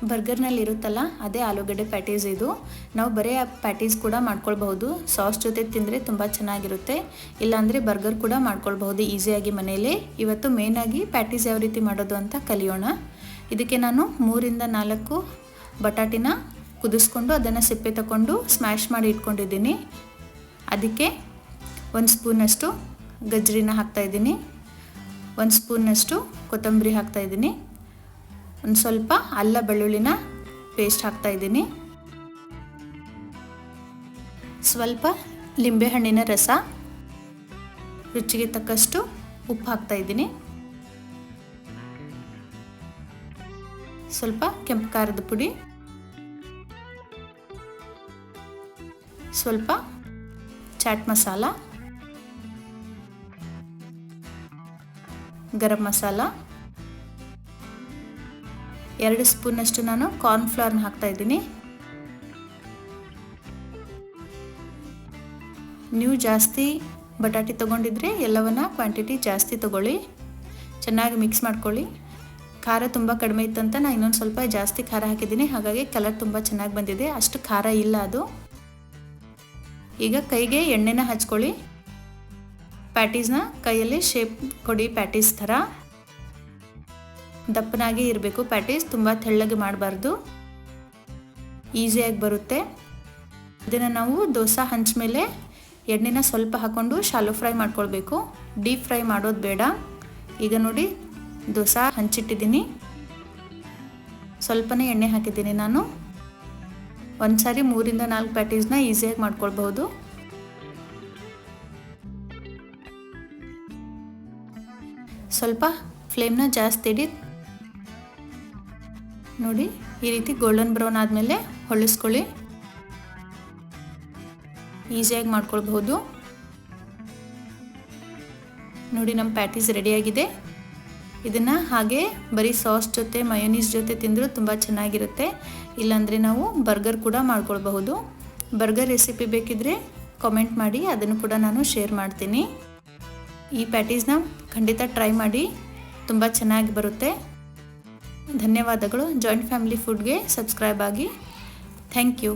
ಬರ್ಗರ್ನಲ್ಲಿ ಇರುತ್ತಲ್ಲ ಅದೇ ಆಲೂಗಡ್ಡೆ ಪ್ಯಾಟೀಸ್ ಇದು. ನಾವು ಬರೀ ಪ್ಯಾಟೀಸ್ ಕೂಡ ಮಾಡ್ಕೊಳ್ಬಹುದು. ಸಾಸ್ ಜೊತೆ ತಿಂದರೆ ತುಂಬ ಚೆನ್ನಾಗಿರುತ್ತೆ. ಇಲ್ಲಾಂದರೆ ಬರ್ಗರ್ ಕೂಡ ಮಾಡ್ಕೊಳ್ಬಹುದು ಈಸಿಯಾಗಿ ಮನೆಯಲ್ಲೇ. ಇವತ್ತು ಮೇಯ್ನಾಗಿ ಪ್ಯಾಟೀಸ್ ಯಾವ ರೀತಿ ಮಾಡೋದು ಅಂತ ಕಲಿಯೋಣ. ಇದಕ್ಕೆ ನಾನು 3ರಿಂದ 4 ಬಟಾಟಿನ ಕುದಿಸ್ಕೊಂಡು ಅದನ್ನು ಸಿಪ್ಪೆ ತಗೊಂಡು ಸ್ಮ್ಯಾಶ್ ಮಾಡಿ ಇಟ್ಕೊಂಡಿದ್ದೀನಿ. ಅದಕ್ಕೆ 1 ಸ್ಪೂನಷ್ಟು ಗಜ್ಜರಿನ ಹಾಕ್ತಾಯಿದ್ದೀನಿ, 1 ಸ್ಪೂನಷ್ಟು ಕೊತ್ತಂಬರಿ ಹಾಕ್ತಾಯಿದ್ದೀನಿ, ಒಂದು ಸ್ವಲ್ಪ ಅಲ್ಲ ಬೆಳ್ಳುಳ್ಳಿನ ಪೇಸ್ಟ್ ಹಾಕ್ತಾಯಿದ್ದೀನಿ, ಸ್ವಲ್ಪ ಲಿಂಬೆಹಣ್ಣಿನ ರಸ, ರುಚಿಗೆ ತಕ್ಕಷ್ಟು ಉಪ್ಪು ಹಾಕ್ತಾಯಿದ್ದೀನಿ, ಸ್ವಲ್ಪ ಕೆಂಪು ಖಾರದ ಪುಡಿ, ಸ್ವಲ್ಪ ಚಾಟ್ ಮಸಾಲ, ಗರಂ ಮಸಾಲ, 2 ಸ್ಪೂನಷ್ಟು ನಾನು ಕಾರ್ನ್ಫ್ಲವರ್ನ ಹಾಕ್ತಾಯಿದ್ದೀನಿ. ನೀವು ಜಾಸ್ತಿ ಬಟಾಟೆ ತೊಗೊಂಡಿದ್ರೆ ಎಲ್ಲವನ್ನ ಕ್ವಾಂಟಿಟಿ ಜಾಸ್ತಿ ತೊಗೊಳ್ಳಿ. ಚೆನ್ನಾಗಿ ಮಿಕ್ಸ್ ಮಾಡ್ಕೊಳ್ಳಿ. ಖಾರ ತುಂಬ ಕಡಿಮೆ ಇತ್ತಂತ ನಾನು ಇನ್ನೊಂದು ಸ್ವಲ್ಪ ಜಾಸ್ತಿ ಖಾರ ಹಾಕಿದ್ದೀನಿ, ಹಾಗಾಗಿ ಕಲರ್ ತುಂಬ ಚೆನ್ನಾಗಿ ಬಂದಿದೆ. ಅಷ್ಟು ಖಾರ ಇಲ್ಲ ಅದು. ಈಗ ಕೈಗೆ ಎಣ್ಣೆನ ಹಚ್ಕೊಳ್ಳಿ. ಪ್ಯಾಟೀಸ್ನ ಕೈಯಲ್ಲಿ ಶೇಪ್ ಕೊಡಿ. ಪ್ಯಾಟೀಸ್ ಥರ ದಪ್ಪನಾಗಿ ಇರಬೇಕು ಪ್ಯಾಟೀಸ್, ತುಂಬ ತೆಳ್ಳಗೆ ಮಾಡಬಾರ್ದು. ಈಸಿಯಾಗಿ ಬರುತ್ತೆ. ಇದನ್ನು ನಾವು ದೋಸೆ ಹಂಚ ಮೇಲೆ ಎಣ್ಣೆನ ಸ್ವಲ್ಪ ಹಾಕ್ಕೊಂಡು ಶಾಲೋ ಫ್ರೈ ಮಾಡ್ಕೊಳ್ಬೇಕು. ಡೀಪ್ ಫ್ರೈ ಮಾಡೋದು ಬೇಡ. ಈಗ ನೋಡಿ ದೋಸೆ ಹಂಚಿಟ್ಟಿದ್ದೀನಿ, ಸ್ವಲ್ಪನೇ ಎಣ್ಣೆ ಹಾಕಿದ್ದೀನಿ ನಾನು. ಒಂದು ಸಾರಿ 3ರಿಂದ 4 ಪ್ಯಾಟೀಸ್ನ ಈಸಿಯಾಗಿ ಮಾಡ್ಕೊಳ್ಬಹುದು. ಸ್ವಲ್ಪ ಫ್ಲೇಮ್ನ ಜಾಸ್ತಿ ಇಡಿ. ನೋಡಿ ಈ ರೀತಿ ಗೋಲ್ಡನ್ ಬ್ರೌನ್ ಆದಮೇಲೆ ಹೊಳ್ಳಿಸ್ಕೊಳ್ಳಿ. ಈಸಿಯಾಗಿ ಮಾಡ್ಕೊಳ್ಬಹುದು. ನೋಡಿ ನಮ್ಮ ಪ್ಯಾಟೀಸ್ ರೆಡಿಯಾಗಿದೆ. ಇದನ್ನು ಹಾಗೆ ಬರೀ ಸಾಸ್ ಜೊತೆ ಮಯೋನೀಸ್ ಜೊತೆ ತಿಂದರೂ ತುಂಬ ಚೆನ್ನಾಗಿರುತ್ತೆ. ಇಲ್ಲಾಂದರೆ ನಾವು ಬರ್ಗರ್ ಕೂಡ ಮಾಡ್ಕೊಳ್ಬಹುದು. ಬರ್ಗರ್ ರೆಸಿಪಿ ಬೇಕಿದ್ದರೆ ಕಾಮೆಂಟ್ ಮಾಡಿ, ಅದನ್ನು ಕೂಡ ನಾನು ಶೇರ್ ಮಾಡ್ತೀನಿ. ಈ ಪ್ಯಾಟೀಸ್ನ ಖಂಡಿತ ಟ್ರೈ ಮಾಡಿ, ತುಂಬ ಚೆನ್ನಾಗಿ ಬರುತ್ತೆ. ಧನ್ಯವಾದಗಳು. ಜಾಯಿಂಟ್ ಫ್ಯಾಮಿಲಿ ಫುಡ್ಗೆ ಸಬ್ಸ್ಕ್ರೈಬ್ ಆಗಿ. Thank you.